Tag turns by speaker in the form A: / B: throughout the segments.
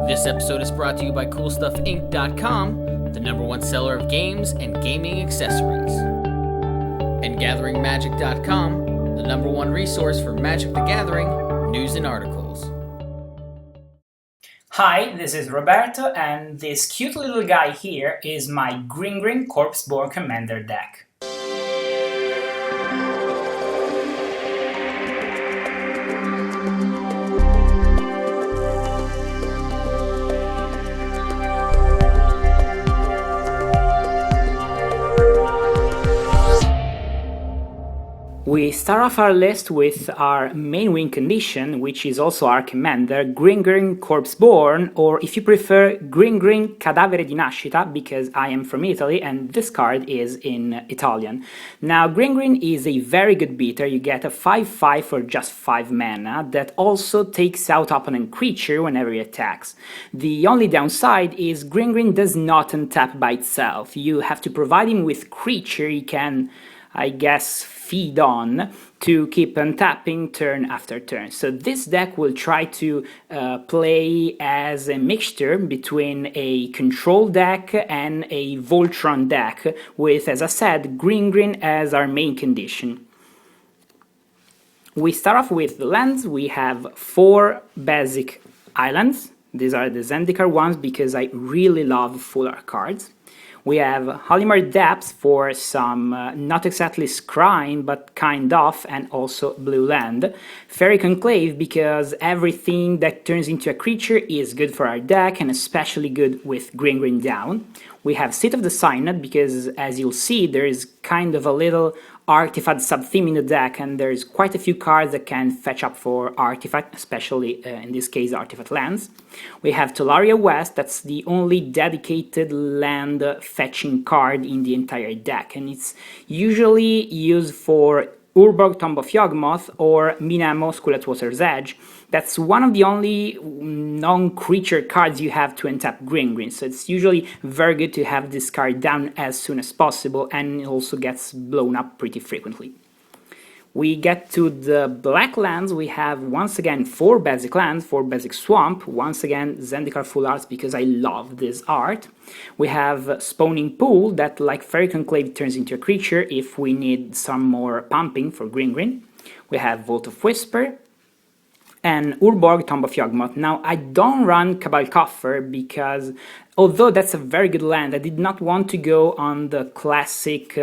A: This episode is brought to you by CoolStuffInc.com, the #1 seller of games and gaming accessories. And GatheringMagic.com, the #1 resource for Magic the Gathering news and articles.
B: Hi, this is Roberto, and this cute little guy here is my Grimgrin Corpseborn Commander deck. We start off our list with our main win condition, which is also our commander, Grimgrin Corpseborn, or if you prefer, Grimgrin Cadavere di Nascita, because I am from Italy and this card is in Italian. Now, Grimgrin is a very good beater. You get a 5/5 for just 5 mana that also takes out opponent creature whenever he attacks. The only downside is Grimgrin does not untap by itself. You have to provide him with creature he can, I guess, feed on to keep untapping turn after turn. So this deck will try to play as a mixture between a control deck and a Voltron deck with, as I said, Grimgrin as our main condition. We start off with the lands. We have 4 basic islands. These are the Zendikar ones because I really love full art cards. We have Halimar Depths for some, not exactly scrying, but kind of, and also blue land. Faerie Conclave because everything that turns into a creature is good for our deck, and especially good with Grimgrin down. We have Seat of the Synod because, as you'll see, there is kind of a little artifact sub-theme in the deck, and there's quite a few cards that can fetch up for artifact, especially in this case artifact lands. We have Tolaria West, that's the only dedicated land fetching card in the entire deck, and it's usually used for Urborg, Tomb of Yawgmoth, or Minamo, School at Water's Edge. That's one of the only non-creature cards you have to untap Grimgrin, so it's usually very good to have this card down as soon as possible, and it also gets blown up pretty frequently. We get to the black lands. We have once again 4 basic lands, 4 basic swamp. Once again, Zendikar full arts because I love this art. We have Spawning Pool that, like Faerie Conclave, turns into a creature if we need some more pumping for Grimgrin. We have Vault of Whisper and Urborg, Tomb of Yawgmoth. Now, I don't run Cabal Coffer because, although that's a very good land, I did not want to go on the classic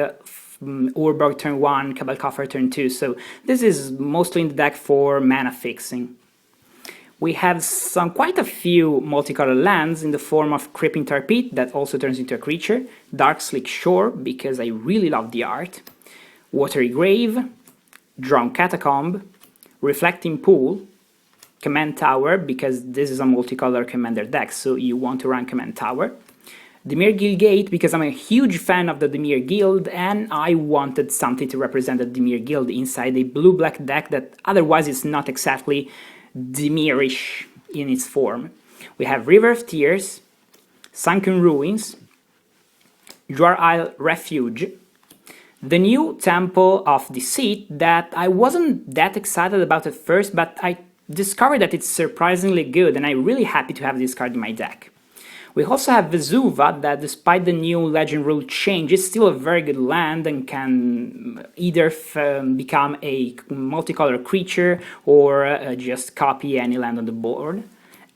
B: Urborg turn 1, Cabal Coffer turn 2, so this is mostly in the deck for mana fixing. We have quite a few multicolored lands in the form of Creeping Tar Pit that also turns into a creature, Darkslick Shores because I really love the art, Watery Grave, Drowned Catacomb, Reflecting Pool, Command Tower because this is a multicolor commander deck, so you want to run Command Tower, Dimir Guildgate because I'm a huge fan of the Dimir Guild and I wanted something to represent the Dimir Guild inside a blue-black deck that otherwise is not exactly Dimirish in its form. We have River of Tears, Sunken Ruins, Jwar Refuge, the new Temple of Deceit that I wasn't that excited about at first, but I discovered that it's surprisingly good and I'm really happy to have this card in my deck. We also have Vesuva that, despite the new legend rule change, is still a very good land and can either become a multicolor creature or just copy any land on the board.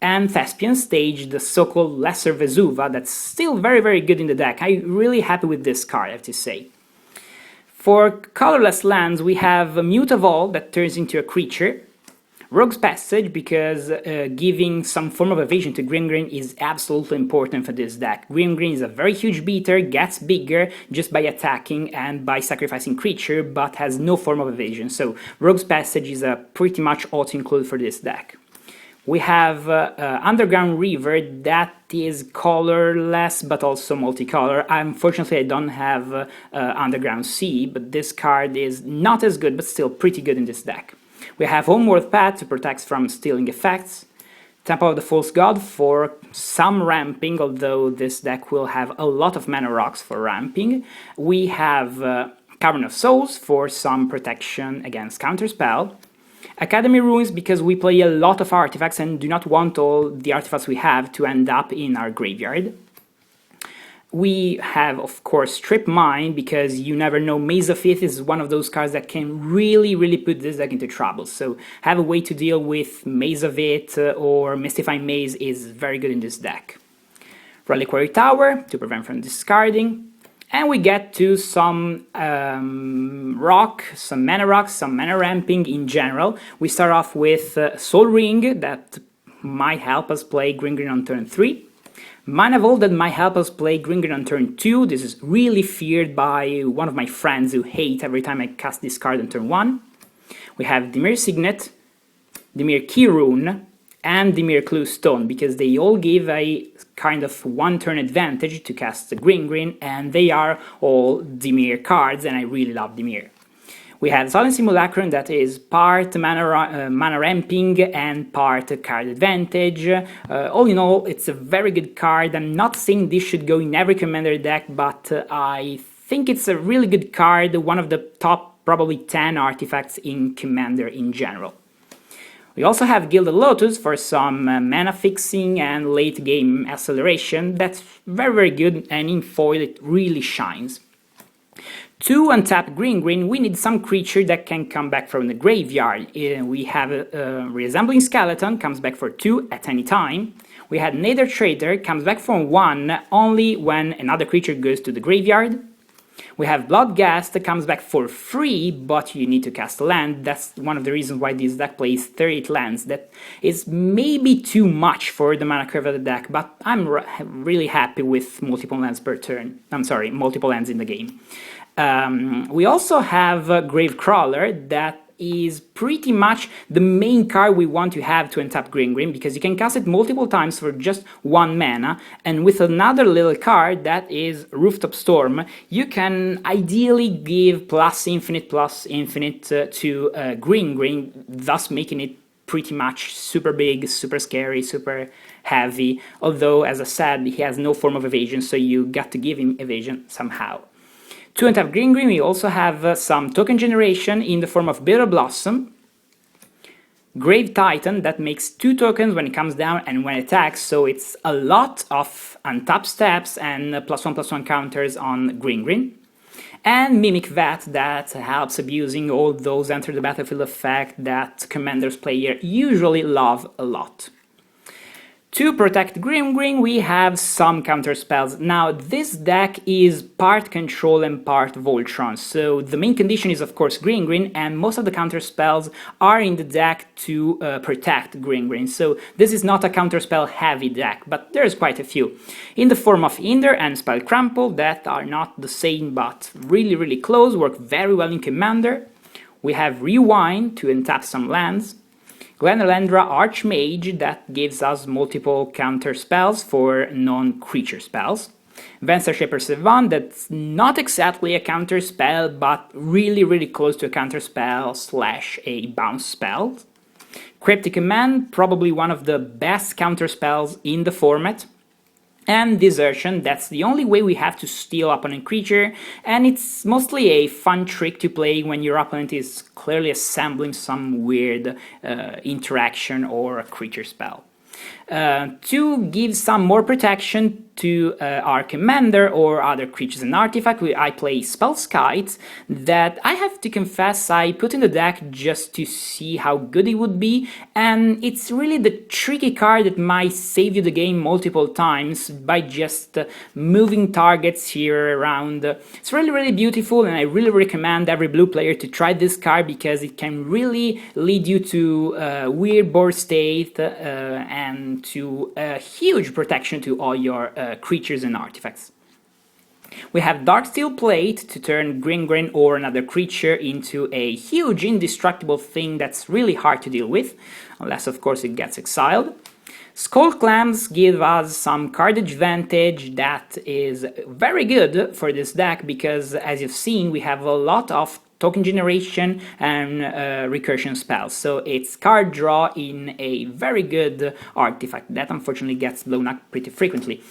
B: And Thespian Stage, the so-called Lesser Vesuva, that's still very, very good in the deck. I'm really happy with this card, I have to say. For colorless lands, we have Mutavault that turns into a creature, Rogue's Passage because giving some form of evasion to Grimgrin is absolutely important for this deck. Grimgrin is a very huge beater, gets bigger just by attacking and by sacrificing creature, but has no form of evasion, so Rogue's Passage is a pretty much auto-include for this deck. We have Underground River that is colorless but also multicolor. Unfortunately, I don't have Underground Sea, but this card is not as good but still pretty good in this deck. We have Homeward Path to protect from stealing effects, Temple of the False God for some ramping, although this deck will have a lot of mana rocks for ramping. We have Cavern of Souls for some protection against counterspell, Academy Ruins because we play a lot of artifacts and do not want all the artifacts we have to end up in our graveyard. We have, of course, Strip Mine, because you never know, Maze of Ith is one of those cards that can really put this deck into trouble. So have a way to deal with Maze of Ith or Mystifying Maze is very good in this deck. Reliquary Tower, to prevent from discarding. And we get to some rock, some mana ramping in general. We start off with Soul Ring, that might help us play Grimgrin on turn 3. Mana Vault, that might help us play Grimgrin on turn 2. This is really feared by one of my friends who hate every time I cast this card on turn 1. We have Dimir Signet, Dimir Keyrune, and Dimir Cluestone, because they all give a kind of one-turn advantage to cast the Grimgrin, and they are all Dimir cards, and I really love Dimir. We have Solemn Simulacrum, that is part mana ramping and part card advantage. All in all, it's a very good card. I'm not saying this should go in every commander deck, but I think it's a really good card, one of the top probably 10 artifacts in commander in general. We also have Gilded Lotus for some mana fixing and late game acceleration. That's very good, and in foil it really shines. To untap Grimgrin, we need some creature that can come back from the graveyard. We have Reassembling Skeleton, comes back for 2 at any time. We had Nether Traitor, comes back for 1 only when another creature goes to the graveyard. We have Bloodghast, that comes back for free, but you need to cast a land. That's one of the reasons why this deck plays 38 lands. That is maybe too much for the mana curve of the deck, but I'm really happy with multiple lands per turn. I'm sorry, multiple lands in the game. We also have Gravecrawler, that is pretty much the main card we want to have to untap Grimgrin, because you can cast it multiple times for just 1 mana, and with another little card that is Rooftop Storm, you can ideally give plus infinite to Grimgrin, thus making it pretty much super big, super scary, super heavy, although, as I said, he has no form of evasion, so you got to give him evasion somehow. To untap Grimgrin, we also have some token generation in the form of Bitter Blossom, Grave Titan, that makes 2 tokens when it comes down and when it attacks, so it's a lot of untap steps and +1/+1 counters on Grimgrin, and Mimic Vat, that helps abusing all those enter the battlefield effect that Commander's player usually love a lot. To protect Grimgrin, we have some counter spells. Now, this deck is part control and part Voltron, so the main condition is of course Grimgrin, and most of the counter spells are in the deck to protect Grimgrin, so this is not a counter spell heavy deck, but there's quite a few. In the form of Hinder and Spell Crumple, that are not the same but really close, work very well in Commander. We have Rewind to untap some lands. Glenelendra Archmage, that gives us multiple counter spells for non-creature spells. Venser Persevan, that's not exactly a counter spell, but really close to a counter spell / a bounce spell. Cryptic Command, probably one of the best counter spells in the format. And Desertion, that's the only way we have to steal opponent creature, and it's mostly a fun trick to play when your opponent is clearly assembling some weird interaction or a creature spell. To give some more protection to our commander or other creatures and artifacts, I play Spellskite, that I have to confess I put in the deck just to see how good it would be, and it's really the tricky card that might save you the game multiple times by just moving targets here around. It's really beautiful, and I really recommend every blue player to try this card because it can really lead you to weird board state and to a huge protection to all your creatures and artifacts. We have Darksteel Plate to turn Grimgrin or another creature into a huge indestructible thing that's really hard to deal with, unless of course it gets exiled. Skull Clams give us some card advantage that is very good for this deck because, as you've seen, we have a lot of token generation and recursion spells. So it's card draw in a very good artifact that unfortunately gets blown up pretty frequently.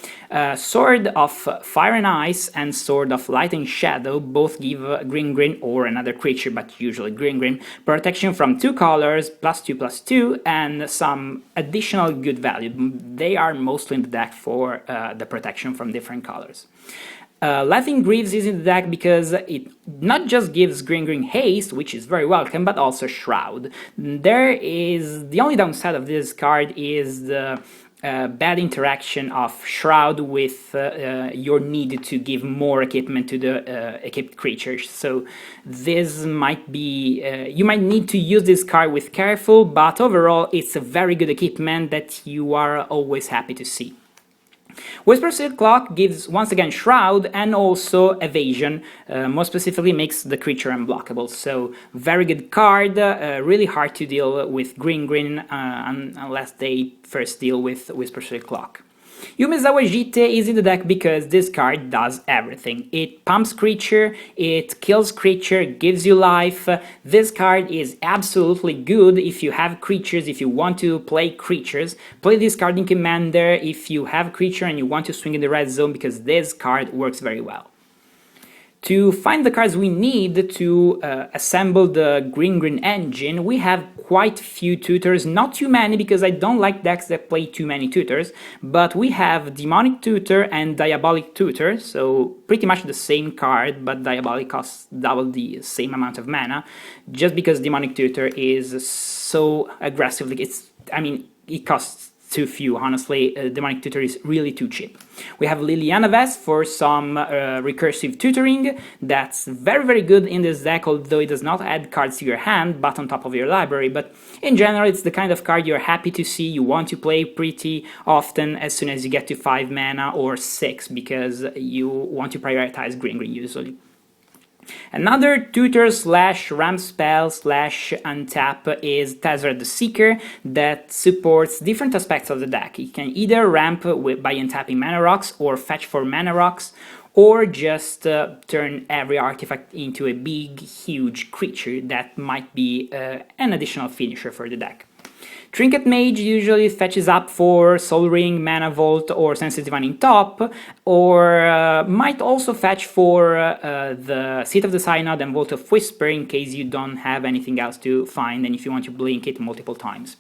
B: Sword of Fire and Ice and Sword of Light and Shadow both give Grimgrin or another creature, but usually Grimgrin, protection from 2 colors, +2/+2, and some additional good value. They are mostly in the deck for the protection from different colors. Laughing Greaves is in the deck because it not just gives Grimgrin haste, which is very welcome, but also Shroud. The only downside of this card is the bad interaction of Shroud with your need to give more equipment to the equipped creatures. So this might be, you might need to use this card with careful, but overall it's a very good equipment that you are always happy to see. Whisper Clock gives once again Shroud and also Evasion, more specifically makes the creature unblockable, so very good card, really hard to deal with Grimgrin unless they first deal with Whisper Clock. Yumezawa Jite is in the deck because this card does everything. It pumps creature, it kills creature, gives you life. This card is absolutely good if you have creatures, if you want to play creatures. Play this card in Commander if you have creature and you want to swing in the red zone because this card works very well. To find the cards we need to assemble the Grimgrin engine, we have quite few tutors, not too many because I don't like decks that play too many tutors, but we have Demonic Tutor and Diabolic Tutor, so pretty much the same card, but Diabolic costs double the same amount of mana, just because Demonic Tutor is so aggressively, it costs too few, honestly. Demonic Tutor is really too cheap. We have Liliana Vest for some recursive tutoring. That's very, very good in this deck, although it does not add cards to your hand, but on top of your library. But in general, it's the kind of card you're happy to see, you want to play pretty often as soon as you get to 5 mana or 6, because you want to prioritize Grimgrin usually. Another tutor slash ramp spell slash untap is Tezra the Seeker that supports different aspects of the deck. It can either ramp by untapping mana rocks or fetch for mana rocks, or just turn every artifact into a big, huge creature that might be an additional finisher for the deck. Trinket Mage usually fetches up for Soul Ring, Mana Vault, or Sensitive One in top, or might also fetch for the Seat of the Synod and Vault of Whisper in case you don't have anything else to find and if you want to blink it multiple times.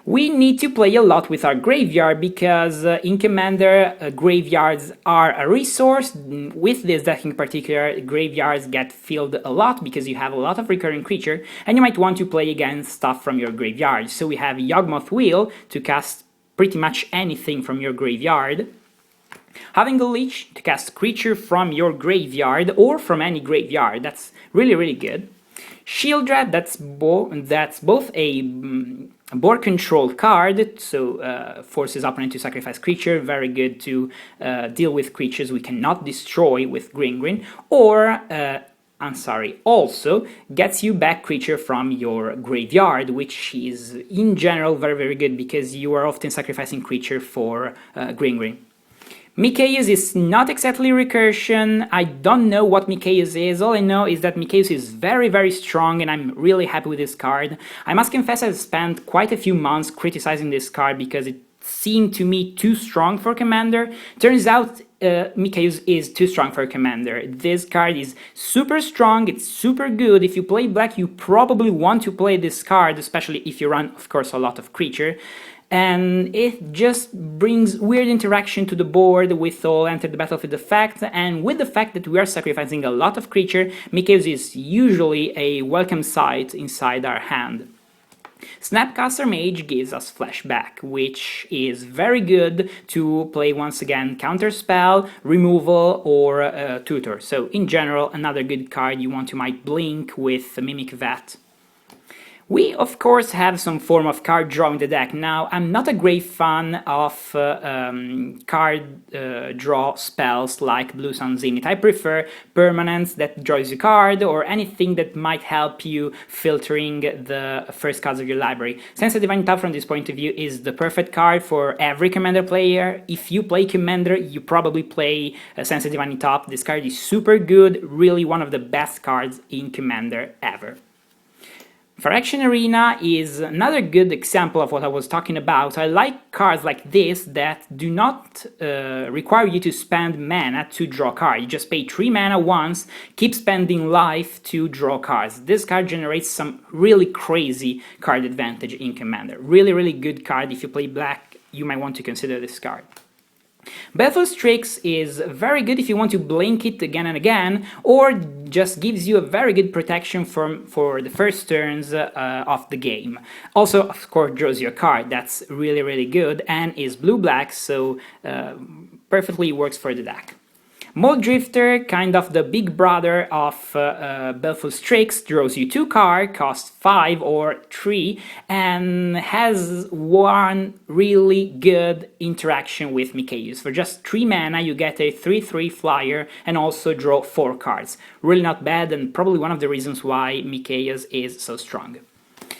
B: We need to play a lot with our graveyard because in Commander, graveyards are a resource. With this deck in particular, graveyards get filled a lot because you have a lot of recurring creature and you might want to play against stuff from your graveyard. So we have Yawgmoth Wheel to cast pretty much anything from your graveyard. Having a Leech to cast creature from your graveyard or from any graveyard, that's really, really good. Sheoldred, that's both a board control card, so forces opponent to sacrifice creature, very good to deal with creatures we cannot destroy with Grimgrin, or, also gets you back creature from your graveyard, which is in general very, very good because you are often sacrificing creature for Grimgrin. Mikaeus is not exactly recursion. I don't know what Mikaeus is. All I know is that Mikaeus is very, very strong and I'm really happy with this card. I must confess I've spent quite a few months criticizing this card because it seemed to me too strong for Commander. Turns out Mikaeus is too strong for Commander. This card is super strong, it's super good. If you play black, you probably want to play this card, especially if you run, of course, a lot of creature. And it just brings weird interaction to the board with all Enter the Battlefield effect, and with the fact that we are sacrificing a lot of creature, Mikaeus is usually a welcome sight inside our hand. Snapcaster Mage gives us Flashback, which is very good to play once again Counterspell, Removal, or Tutor. So in general, another good card you want to might blink with Mimic Vat. We, of course, have some form of card draw in the deck. Now, I'm not a great fan of card draw spells like Blue Sun Zenith. I prefer permanents that draws you card or anything that might help you filtering the first cards of your library. Sense of Divine Top from this point of view is the perfect card for every Commander player. If you play Commander, you probably play Sense of Divine Top. This card is super good, really one of the best cards in Commander ever. Phyrexian Arena is another good example of what I was talking about. I like cards like this that do not require you to spend mana to draw cards. You just pay 3 mana once, keep spending life to draw cards. This card generates some really crazy card advantage in Commander. Really good card. If you play black, you might want to consider this card. Baleful Strix is very good if you want to blink it again and again, or just gives you a very good protection for the first turns of the game. Also, of course, draws you a card that's really good and is blue-black, so perfectly works for the deck. Mold Drifter, kind of the big brother of Baleful Strix, draws you 2 cards, costs 5 or 3, and has one really good interaction with Mikaeus. For just 3 mana, you get a 3/3 flyer and also draw 4 cards. Really not bad, and probably one of the reasons why Mikaeus is so strong.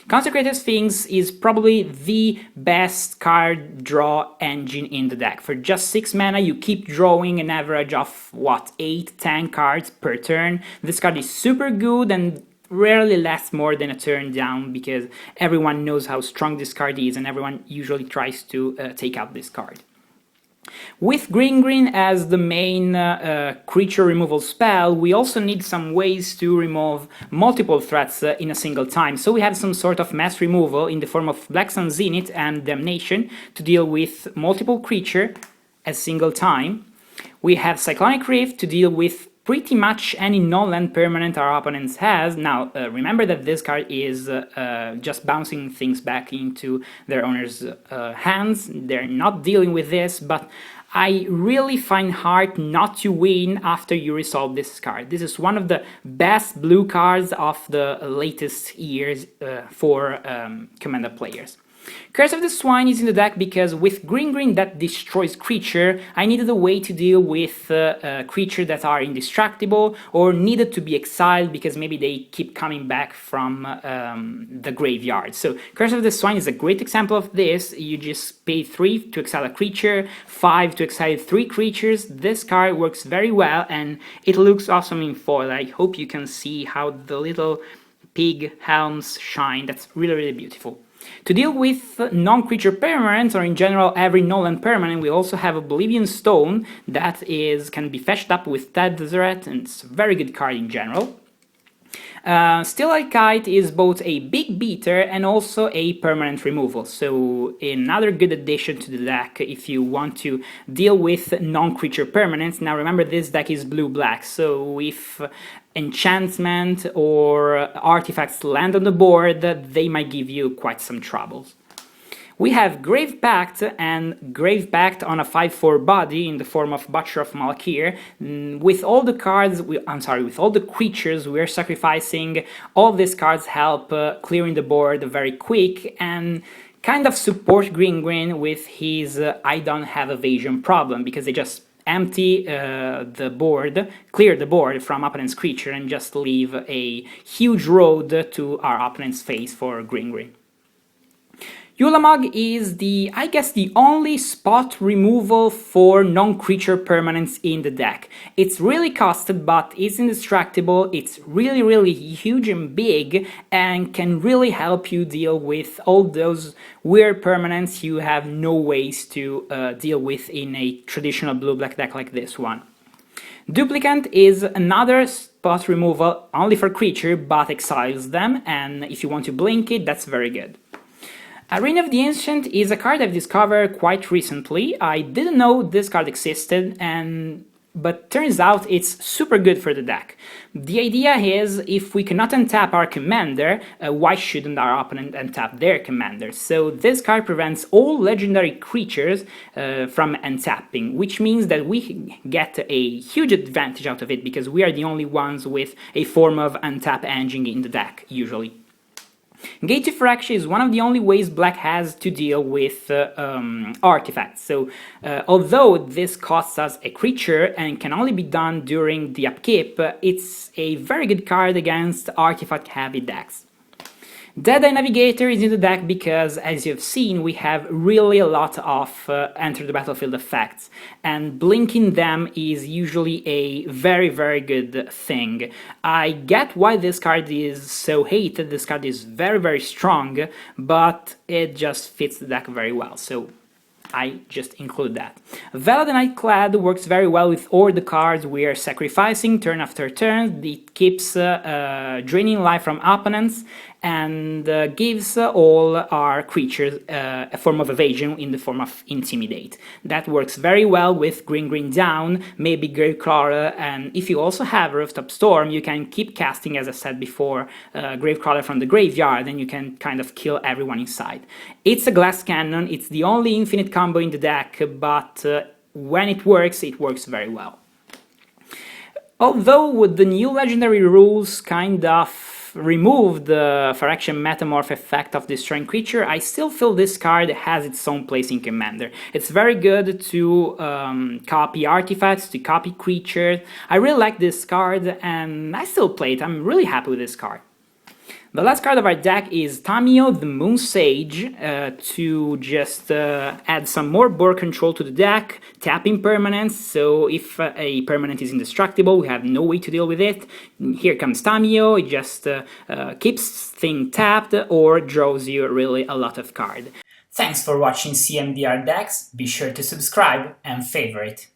B: Consecrated Sphinx is probably the best card draw engine in the deck. For just 6 mana, you keep drawing an average of, what, 8-10 cards per turn. This card is super good and rarely lasts more than a turn down because everyone knows how strong this card is and everyone usually tries to take out this card. With Grimgrin as the main creature removal spell, we also need some ways to remove multiple threats in a single time. So we have some sort of mass removal in the form of Black Sun Zenith and Damnation to deal with multiple creature at single time. We have Cyclonic Rift to deal with pretty much any non-land permanent our opponents has. Now, remember that this card is just bouncing things back into their owner's hands. They're not dealing with this, but I really find hard not to win after you resolve this card. This is one of the best blue cards of the latest years for Commander players. Curse of the Swine is in the deck because with Grimgrin that destroys creature, I needed a way to deal with creatures that are indestructible or needed to be exiled because maybe they keep coming back from the graveyard. So Curse of the Swine is a great example of this. You just pay 3 to exile a creature, 5 to exile 3 creatures. This card works very well and it looks awesome in foil. I hope you can see how the little pig helms shine. That's really beautiful. To deal with non-creature permanents, or in general every non-land permanent, we also have Oblivion Stone that can be fetched up with Tezzeret, and it's a very good card in general. Steelite Kite is both a big beater and also a permanent removal, so another good addition to the deck if you want to deal with non-creature permanents. Now remember, this deck is blue-black, so if enchantment or artifacts land on the board, they might give you quite some troubles. We have Grave Pact and Grave Pact on a 5/4 body in the form of Butcher of Malakir. With all the cards, with all the creatures we're sacrificing, all these cards help clearing the board very quick and kind of support Grimgrin with his I don't have evasion problem, because they just empty the board, clear the board from opponent's creature and just leave a huge road to our opponent's face for Grimgrin. Ulamog is I guess the only spot removal for non-creature permanents in the deck. It's really costed, but it's indestructible, it's really huge and big, and can really help you deal with all those weird permanents you have no ways to deal with in a traditional blue-black deck like this one. Duplicant is another spot removal only for creature, but exiles them, and if you want to blink it, that's very good. Arena of the Ancient is a card I've discovered quite recently. I didn't know this card existed, but turns out it's super good for the deck. The idea is, if we cannot untap our commander, why shouldn't our opponent untap their commander? So this card prevents all legendary creatures from untapping, which means that we get a huge advantage out of it, because we are the only ones with a form of untap engine in the deck, usually. Gate to Fracture is one of the only ways black has to deal with artifacts. So although this costs us a creature and can only be done during the upkeep, it's a very good card against artifact heavy decks. Dead-Eye Navigator is in the deck because, as you've seen, we have really a lot of enter the battlefield effects, and blinking them is usually a very good thing. I get why this card is so hated. This card is very strong, but it just fits the deck very well, so I just include that. Veiled Nightclad works very well with all the cards we are sacrificing turn after turn. It keeps draining life from opponents and gives all our creatures a form of evasion in the form of Intimidate. That works very well with Grimgrin down, maybe Gravecrawler, and if you also have Rooftop Storm, you can keep casting, as I said before, Gravecrawler from the graveyard, and you can kind of kill everyone inside. It's a glass cannon, it's the only infinite combo in the deck, but when it works very well. Although with the new legendary rules kind of removed the Phyrexian Metamorph effect of destroying creature, I still feel this card has its own place in Commander. It's very good to copy artifacts, to copy creatures. I really like this card and I still play it. I'm really happy with this card. The last card of our deck is Tamiyo the Moon Sage, to just add some more board control to the deck, tapping permanents, so if a permanent is indestructible, we have no way to deal with it. Here comes Tamiyo, it just keeps things tapped or draws you really a lot of cards. Thanks for watching CMDR decks, be sure to subscribe and favorite.